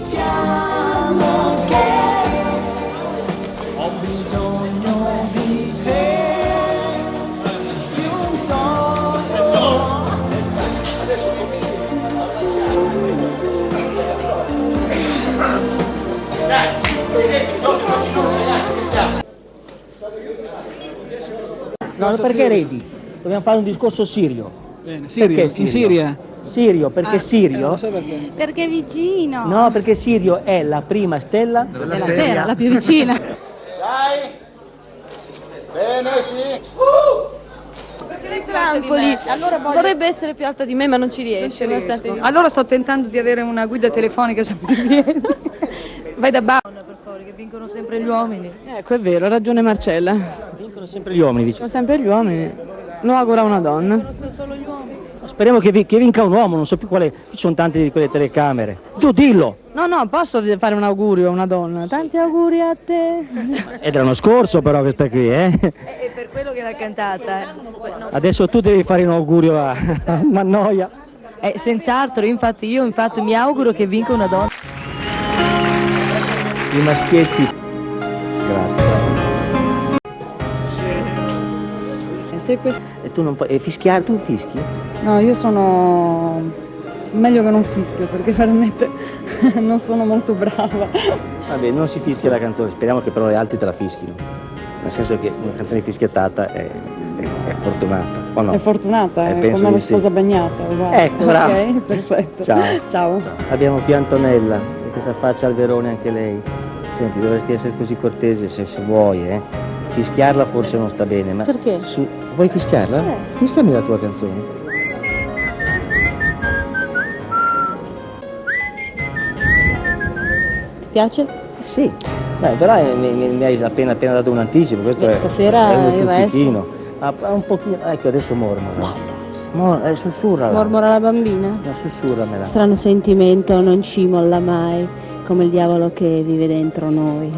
chiamo che ho bisogno di te, di un sogno. No, perché redi? Dobbiamo fare un discorso sirio. Bene, Sirio, Perché in Siria. Sirio, perché Sirio? Lo so perché. Perché è vicino. No, perché Sirio è la prima stella Della sera, la più vicina. Dai! Bene, sì! Trampoli vorrebbe essere più alta di me, ma non ci riesce. nonostante- Allora sto tentando di avere una guida telefonica su di piedi. Vai da Bauna, per favore, che vincono sempre gli uomini. Ecco, è vero, ha ragione Marcella. vincono sempre gli uomini, dice. Sono sempre gli uomini, non ancora una donna. Speriamo che vinca un uomo, non so più quale, qui ci sono tante di quelle telecamere. Tu dillo! No, no, posso fare un augurio a una donna? Tanti auguri a te. È dell'anno scorso però questa qui, eh? È per quello che l'ha cantata. Adesso tu devi fare un augurio a Mannoia. Senz'altro, infatti mi auguro che vinca una donna. I maschietti. Grazie. Se questo... E tu non puoi fischiare, tu fischi? No, io sono meglio che non fischio perché veramente non sono molto brava. Vabbè, non si fischia la canzone, speriamo che però le altri te la fischino. Nel senso che una canzone fischiettata è fortunata, o no? È fortunata, è penso come la di sì. sposa bagnata, uguale. Ecco, bravo. Ok, perfetto. Ciao. Ciao. Abbiamo qui Antonella, che si affaccia al Verone anche lei. Senti, dovresti essere così cortese se vuoi, eh. Fischiarla forse non sta bene, ma... Perché? Vuoi fischiarla? Fischiami la tua canzone. Ti piace? Sì, però mi hai appena dato un anticipo, questo Stasera è uno io stuzzichino. Un pochino, ecco adesso mormora. Sussurrala. Mormora la bambina? No, sussurramela. Strano sentimento non ci molla mai, come il diavolo che vive dentro noi.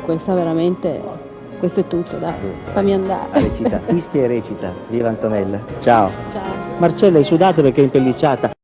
Questa veramente... Questo è tutto, dai, fammi andare. Recita, fischia e recita. Viva Antonella. Ciao. Ciao. Marcella, hai sudato perché è impellicciata.